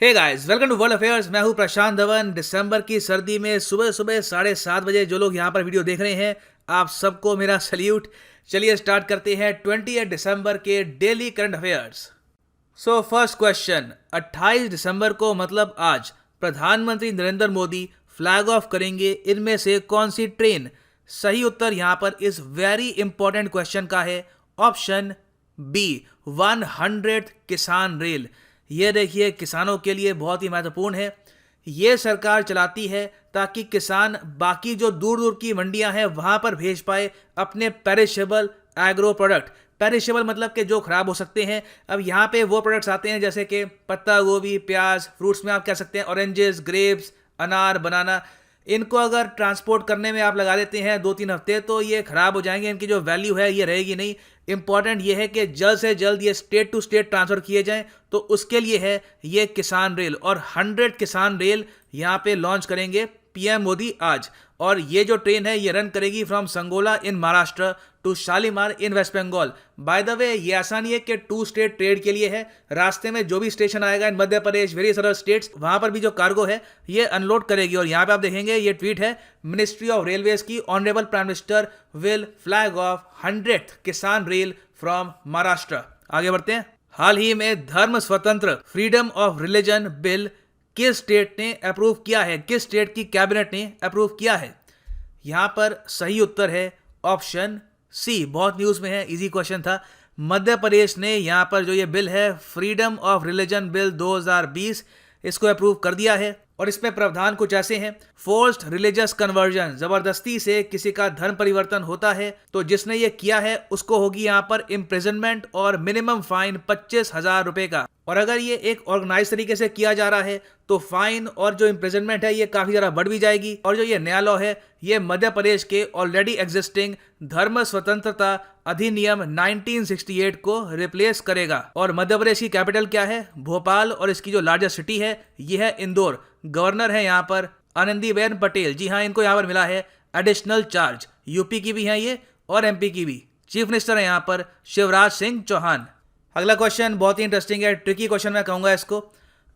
Hey guys, welcome to world affairs. मैं हूं प्रशांत धवन। दिसंबर की सर्दी में सुबह सुबह 7:30 बजे जो लोग यहां पर वीडियो देख रहे हैं, आप सबको मेरा सल्यूट। चलिए स्टार्ट करते हैं 28 दिसंबर के daily current affairs. So first question, 28 दिसंबर को मतलब आज प्रधानमंत्री नरेंद्र मोदी फ्लैग ऑफ करेंगे इनमें से कौन सी ट्रेन? सही उत्तर यहां पर इस वेरी इंपॉर्टेंट क्वेश्चन का है ऑप्शन बी, 100th किसान रेल। ये देखिए, किसानों के लिए बहुत ही महत्वपूर्ण है। ये सरकार चलाती है ताकि किसान बाकी जो दूर दूर की मंडियां हैं वहां पर भेज पाए अपने पेरिशेबल एग्रो प्रोडक्ट। पेरिशेबल मतलब कि जो खराब हो सकते हैं। अब यहाँ पे वो प्रोडक्ट्स आते हैं जैसे कि पत्ता गोभी, प्याज, फ्रूट्स में आप कह सकते हैं ऑरेंजेस, ग्रेप्स, अनार, बनाना। इनको अगर ट्रांसपोर्ट करने में आप लगा देते हैं 2-3 हफ्ते तो ये खराब हो जाएंगे, इनकी जो वैल्यू है ये रहेगी नहीं। इंपॉर्टेंट ये है कि जल्द से जल्द ये स्टेट टू स्टेट ट्रांसफर किए जाएं, तो उसके लिए है ये किसान रेल। और 100 किसान रेल यहाँ पे लॉन्च करेंगे पीएम मोदी आज। और ये जो ट्रेन है ये रन करेगी from Sangola in Maharashtra to Shalimar in West Bengal. By the way, ये ऐसा नहीं है कि 2 स्टेट ट्रेड के लिए है। रास्ते में जो भी स्टेशन आएगा इन Madhya Pradesh, various other states, वहां पर भी जो कार्गो है ये अनलोड करेगी। और यहाँ पे आप देखेंगे ये ट्वीट है मिनिस्ट्री ऑफ रेलवेज की, honourable prime minister will flag of 100th किसान रेल फ्रॉम महाराष्ट्र। आगे बढ़ते हैं। हाल ही में धर्म स्वतंत्र फ्रीडम ऑफ रिलीजन बिल किस स्टेट ने अप्रूव किया है? किस स्टेट की कैबिनेट ने अप्रूव किया है? यहां पर सही उत्तर है ऑप्शन सी। बहुत न्यूज में है, इजी क्वेश्चन था। मध्य प्रदेश ने यहां पर जो ये बिल है फ्रीडम ऑफ रिलीजन बिल 2020 इसको अप्रूव कर दिया है। और इसमें प्रावधान कुछ ऐसे हैं, फोर्स्ड रिलीजियस कन्वर्जन, जबरदस्ती से किसी का धर्म परिवर्तन होता है तो जिसने ये किया है उसको होगी यहाँ पर इम्प्रिजनमेंट और मिनिमम फाइन 25,000 रुपए का। और अगर ये एक ऑर्गेनाइज तरीके से किया जा रहा है तो फाइन और जो इम्प्रिजनमेंट है ये काफी ज्यादा बढ़ भी जाएगी। और जो ये नया लॉ है ये मध्य प्रदेश के ऑलरेडी एग्जिस्टिंग धर्म स्वतंत्रता अधिनियम 1968 को रिप्लेस करेगा। और मध्य प्रदेश की कैपिटल क्या है? भोपाल। और इसकी जो लार्जेस्ट सिटी है ये है इंदौर। गवर्नर है यहाँ पर आनंदीबेन पटेल। जी हाँ, इनको यहाँ पर मिला है एडिशनल चार्ज। यूपी की भी है ये और एमपी की भी। चीफ मिनिस्टर है यहाँ पर शिवराज सिंह चौहान। अगला क्वेश्चन बहुत ही इंटरेस्टिंग है, ट्रिकी क्वेश्चन मैं कहूँगा इसको।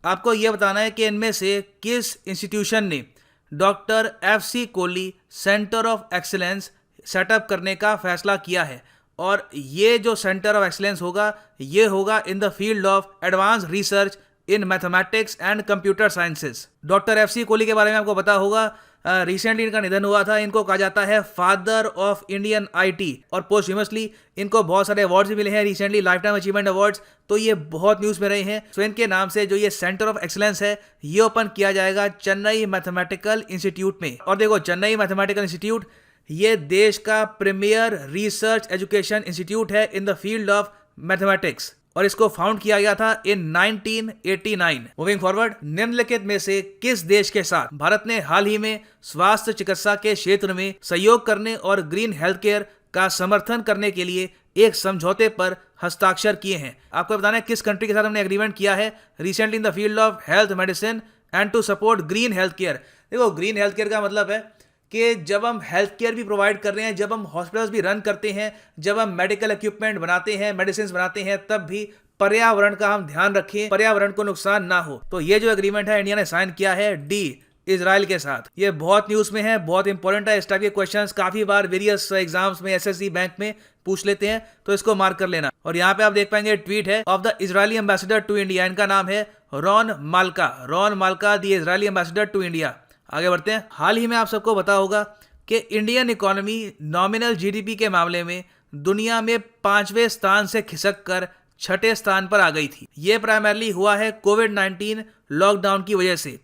आपको यह बताना है कि इनमें से किस इंस्टीट्यूशन ने doctor FC Kohli centre of excellence setup करने का फैसला किया है। और ये जो सेंटर ऑफ एक्सीलेंस होगा ये होगा इन the field of advance research in mathematics and computer sciences. Doctor FC Kohli के बारे में आपको पता होगा, रिसेंटली इनका निधन हुआ था। इनको कहा जाता है फादर ऑफ इंडियन IT। और पोस्टह्यूमसली इनको बहुत सारे अवार्ड्स भी मिले हैं recently, life time achievement awards. तो ये बहुत न्यूज़ में रहे हैं। सो इनके नाम से जो ये सेंटर ऑफ एक्सीलेंस है ये ओपन किया जाएगा चेन्नई मैथमेटिकल इंस्टीट्यूट में। और देखो, चेन्नई मैथमेटिकल इंस्टीट्यूट ये देश का प्रीमियर रिसर्च एजुकेशन इंस्टीट्यूट है इन द फील्ड ऑफ मैथमेटिक्स। और इसको फाउंड किया गया था इन 1989। मूविंग फॉरवर्ड, निम्नलिखित में से किस देश के साथ भारत ने हाल ही में स्वास्थ्य चिकित्सा के क्षेत्र में सहयोग करने और ग्रीन हेल्थ केयर का समर्थन करने के लिए एक समझौते पर हस्ताक्षर किए हैं? आपको बताना है किस कंट्री के साथ हमने एग्रीमेंट किया है recently in the field of health medicine and to support green health care. देखो, ग्रीन हेल्थ केयर का मतलब है कि जब हम हेल्थ केयर भी प्रोवाइड कर रहे हैं, जब हम हॉस्पिटल्स भी रन करते हैं, जब हम मेडिकल इक्विपमेंट बनाते हैं, मेडिसिन बनाते हैं, तब भी पर्यावरण का हम ध्यान रखें, पर्यावरण को नुकसान ना हो। तो ये जो एग्रीमेंट है इंडिया ने साइन किया है डी इजराइल के साथ। ये बहुत न्यूज में है, बहुत इंपॉर्टेंट है। इस टाइप के क्वेश्चंस काफी बार वेरियस एग्जाम्स में, SSC बैंक में पूछ लेते हैं, तो इसको मार्क कर लेना। और यहाँ पे आप देख पाएंगे ट्वीट है of the Israeli ambassador to India. इनका नाम है Ron Malka. Ron Malka the Israeli ambassador to India. आगे बढ़ते हैं। हाल ही में आप सबको पता होगा कि इंडियन इकोनॉमी नॉमिनल GDP के मामले में दुनिया में 5वें स्थान से खिसक कर 6ठे स्थान पर आ गई थी। ये प्राइमरली हुआ है कोविड-19 लॉकडाउन की वजह से।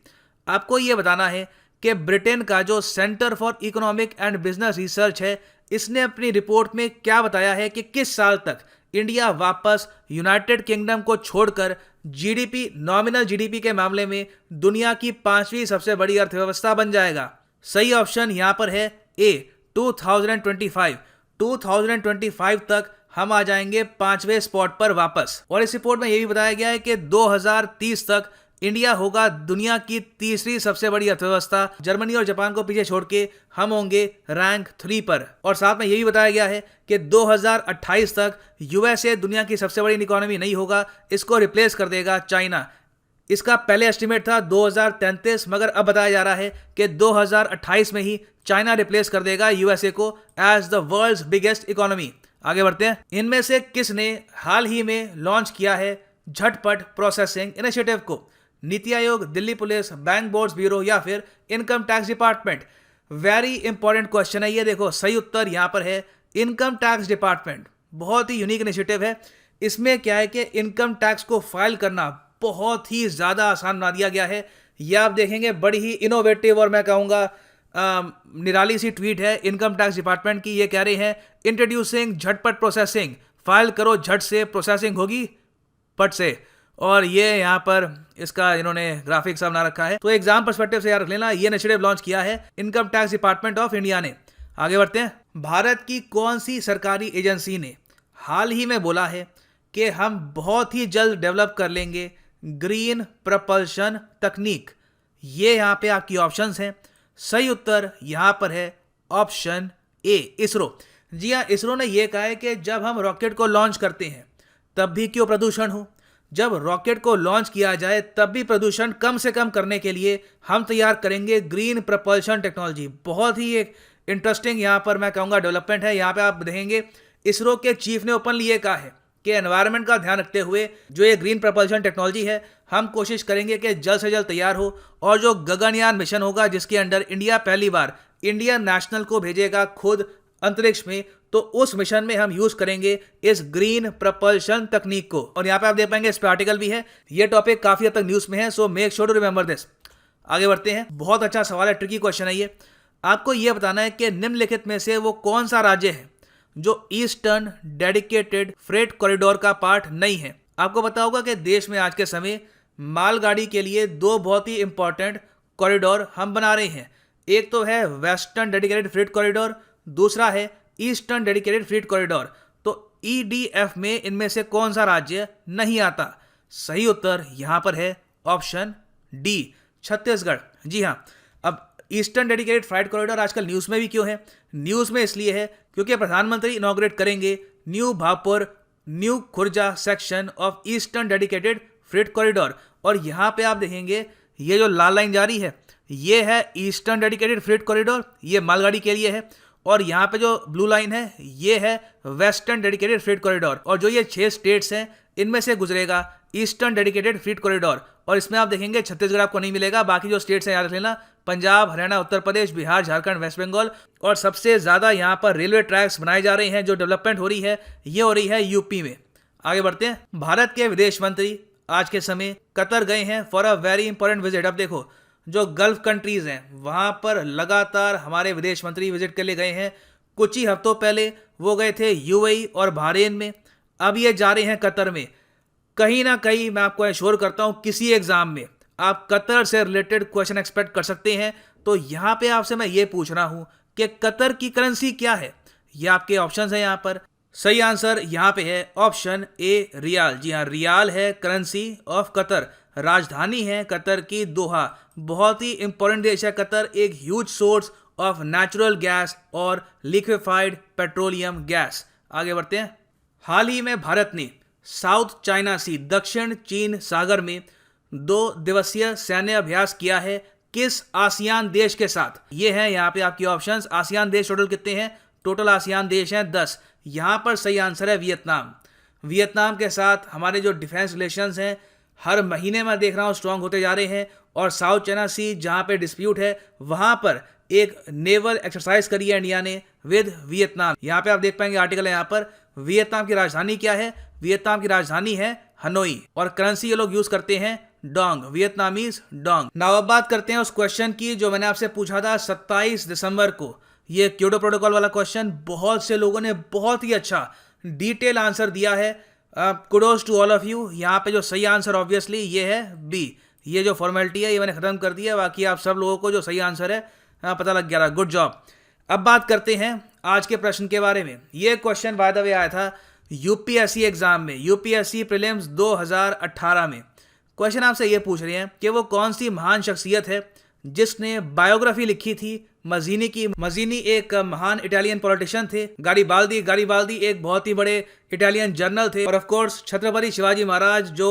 आपको ये बताना है कि ब्रिटेन का जो centre for economic and business research है इसने अपनी रिपोर्ट में क्या बताया है कि किस साल तक इंडिया वापस यूनाइटेड किंगडम को छोड़कर नॉमिनल GDP के मामले में दुनिया की 5वीं सबसे बड़ी अर्थव्यवस्था बन जाएगा? सही ऑप्शन यहाँ पर है ए, 2025। 2025 तक हम आ जाएंगे 5वें स्पॉट पर वापस। और इस रिपोर्ट में यह भी बताया गया है कि 2030 तक इंडिया होगा दुनिया की 3री सबसे बड़ी अर्थव्यवस्था। जर्मनी और जापान को पीछे छोड़ के हम होंगे रैंक 3 पर। और साथ में यह भी बताया गया है कि 2028 तक USA दुनिया की सबसे बड़ी इकोनॉमी नहीं होगा, इसको रिप्लेस कर देगा चाइना। इसका पहले एस्टिमेट था 2033, मगर अब बताया जा रहा है कि 2028 में ही चाइना रिप्लेस कर देगा यूएसए को as the world's biggest economy. आगे बढ़ते हैं। इनमें से किसने हाल ही में लॉन्च किया है झटपट प्रोसेसिंग इनिशिएटिव को? NITI Aayog, Delhi police, bank boards bureau या फिर income tax department? Very important question है ये। देखो सही उत्तर यहां पर है इनकम टैक्स डिपार्टमेंट। बहुत ही यूनिक इनिशिएटिव है। इसमें क्या है कि इनकम टैक्स को फाइल करना बहुत ही ज़्यादा आसान बना दिया गया है। ये आप देखेंगे बड़ी ही इनोवेटिव और मैं कहूँगा निराली सी ट्वीट है इनकम टैक्स डिपार्टमेंट की। ये कह रहे हैं इंट्रोड्यूसिंग झटपट प्रोसेसिंग, फाइल करो झट से, प्रोसेसिंग होगी पट से। और ये यहाँ पर इसका इन्होंने ग्राफिक सा बना रखा है। तो एग्जाम पर्सपेक्टिव से याद रख लेना, ये इनिशिएटिव लॉन्च किया है income tax department of India ने। आगे बढ़ते हैं। भारत की कौन सी सरकारी एजेंसी ने हाल ही में बोला है कि हम बहुत ही जल्द डेवलप कर लेंगे ग्रीन प्रपल्शन तकनीक? ये यहाँ पे आपकी ऑप्शंस हैं। सही उत्तर यहाँ पर है ऑप्शन ए, इसरो। जी हाँ, इसरो ने यह कहा है कि जब हम रॉकेट को लॉन्च करते हैं तब भी क्यों प्रदूषण हो, जब रॉकेट को लॉन्च किया जाए तब भी प्रदूषण कम से कम करने के लिए हम तैयार करेंगे ग्रीन प्रपल्शन टेक्नोलॉजी। बहुत ही एक इंटरेस्टिंग यहाँ पर मैं कहूँगा डेवलपमेंट है। यहाँ पे आप देखेंगे इसरो के चीफ ने ओपनली ये कहा है कि एनवायरनमेंट का ध्यान रखते हुए जो ये ग्रीन प्रपल्शन टेक्नोलॉजी है हम कोशिश करेंगे कि जल्द से जल्द तैयार हो। और जो गगनयान मिशन होगा जिसके अंडर इंडिया पहली बार इंडियन नेशनल को भेजेगा खुद अंतरिक्ष में, तो उस मिशन में हम यूज करेंगे इस ग्रीन प्रपल्शन तकनीक को। और यहाँ पे आप देख पाएंगे इस पे आर्टिकल भी है। ये टॉपिक काफी हद तक न्यूज में है, so make sure to remember this. आगे बढ़ते हैं। बहुत अच्छा सवाल है, ट्रिकी क्वेश्चन है ये। आपको यह बताना है कि निम्नलिखित में से वो कौन सा राज्य है जो ईस्टर्न डेडिकेटेड फ्रेट कॉरिडोर का पार्ट नहीं है। आपको पता होगा कि देश में आज के समय मालगाड़ी के लिए दो बहुत ही इंपॉर्टेंट कॉरिडोर हम बना रहे हैं। एक तो है वेस्टर्न डेडिकेटेड फ्रेट कॉरिडोर, दूसरा है ईस्टर्न डेडिकेटेड फ्रेट कॉरिडोर। तो ईडीएफ में इनमें से कौन सा राज्य नहीं आता? सही उत्तर यहां पर है ऑप्शन डी, छत्तीसगढ़। जी हाँ। अब ईस्टर्न डेडिकेटेड फ्रेट कॉरिडोर आजकल न्यूज में भी क्यों है? न्यूज में इसलिए है क्योंकि प्रधानमंत्री इनॉग्रेट करेंगे new Bhapur new Khurja section of eastern dedicated freight corridor. और यहां पे आप देखेंगे ये जो लाल लाइन जा रही है ये है ईस्टर्न डेडिकेटेड फ्रेट कॉरिडोर, ये मालगाड़ी के लिए है। और यहाँ पे जो ब्लू लाइन है ये है वेस्टर्न डेडिकेटेड फ्रेट कॉरिडोर। और जो ये 6 स्टेट्स हैं इनमें से गुजरेगा ईस्टर्न डेडिकेटेड फ्रेट कॉरिडोर। और इसमें आप देखेंगे छत्तीसगढ़ आपको नहीं मिलेगा, बाकी जो स्टेट्स हैं याद रख लेना, पंजाब, हरियाणा, उत्तर प्रदेश, बिहार, झारखंड, वेस्ट बंगाल। और सबसे ज़्यादा यहाँ पर रेलवे ट्रैक्स बनाए जा रहे हैं, जो डेवलपमेंट हो रही है ये हो रही है यूपी में। आगे बढ़ते हैं। भारत के विदेश मंत्री आज के समय कतर गए हैं for a very important visit. अब देखो जो गल्फ कंट्रीज हैं वहां पर लगातार हमारे विदेश मंत्री विजिट के लिए गए हैं। कुछ ही हफ्तों पहले वो गए थे यूएई और बहरीन में, अब ये जा रहे हैं कतर में। कहीं ना कहीं मैं आपको एश्योर करता हूं किसी एग्जाम में आप कतर से रिलेटेड क्वेश्चन एक्सपेक्ट कर सकते हैं। तो यहां पे आपसे मैं ये पूछ रहा हूं कि कतर की करेंसी क्या है? ये आपके ऑप्शंस हैं यहाँ पर। सही आंसर यहाँ पे है ऑप्शन ए, रियाल। जी हाँ, रियाल है करेंसी ऑफ कतर। राजधानी है कतर की दोहा। बहुत ही इंपॉर्टेंट देश है कतर, एक huge source of natural gas और लिक्विफाइड पेट्रोलियम गैस। आगे बढ़ते हैं। हाल ही में भारत ने साउथ चाइना सी, दक्षिण चीन सागर में 2 दिवसीय सैन्य अभ्यास किया है। किस आसियान देश के साथ? ये है यहाँ पे आपकी ऑप्शंस। आसियान देश टोटल कितने हैं? टोटल आसियान देश हैं 10। यहाँ पर सही आंसर है वियतनाम। वियतनाम के साथ हमारे जो डिफेंस रिलेशंस हैं हर महीने में देख रहा हूँ स्ट्रांग होते जा रहे हैं। और साउथ चाइना सी जहाँ पे डिस्प्यूट है वहाँ पर एक नेवल एक्सरसाइज करी है इंडिया ने विद वियतनाम। यहाँ पे आप देख पाएंगे आर्टिकल है यहाँ पर। वियतनाम की राजधानी क्या है? वियतनाम की राजधानी है हनोई। और करेंसी ये लोग यूज करते हैं डोंग, वियतनामीज डोंग। नाउ अब बात करते हैं उस क्वेश्चन की जो मैंने आपसे पूछा था 27 दिसंबर को। ये क्योटो प्रोटोकॉल वाला क्वेश्चन बहुत से लोगों ने बहुत ही अच्छा डिटेल आंसर दिया है। Kudos to all of you. यहाँ पे जो सही आंसर ऑब्वियसली ये है बी। ये जो फॉर्मेलिटी है ये मैंने खत्म कर दिया, बाकी आप सब लोगों को जो सही आंसर है पता लग गया। Good job. अब बात करते हैं आज के प्रश्न के बारे में। ये क्वेश्चन बाय द वे आया था यूपीएससी एग्जाम में, यूपीएससी प्रीलिम्स 2018 में। क्वेश्चन आपसे ये पूछ रहे हैं कि वो कौन सी महान शख्सियत है जिसने बायोग्राफी लिखी थी मजीनी की। मजीनी एक महान इटालियन पॉलिटिशियन थे। गारिबाल्दी एक बहुत ही बड़े इटालियन जनरल थे। और ऑफ कोर्स छत्रपति शिवाजी महाराज जो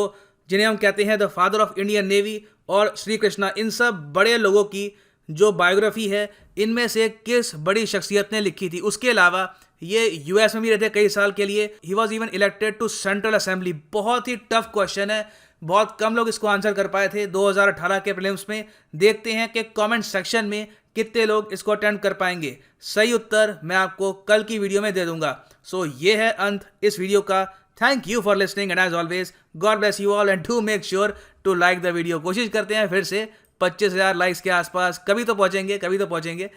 जिन्हें हम कहते हैं the father of Indian navy, और श्री कृष्णा, इन सब बड़े लोगों की जो बायोग्राफी है इनमें से किस बड़ी शख्सियत ने लिखी थी। उसके अलावा ये यूएस में भी रहते कई साल के लिए। He was even elected to central assembly. बहुत ही टफ क्वेश्चन है, बहुत कम लोग इसको आंसर कर पाए थे 2018 के प्रीलिम्स में। देखते हैं कि कमेंट सेक्शन में कितने लोग इसको अटेम्प्ट कर पाएंगे। सही उत्तर मैं आपको कल की वीडियो में दे दूंगा। सो ये है अंत इस वीडियो का। Thank you for listening and as always God bless you all and do make sure to like the video. कोशिश करते हैं फिर से 25,000 लाइक्स के आसपास। कभी तो पहुंचेंगे, कभी तो पहुंचेंगे।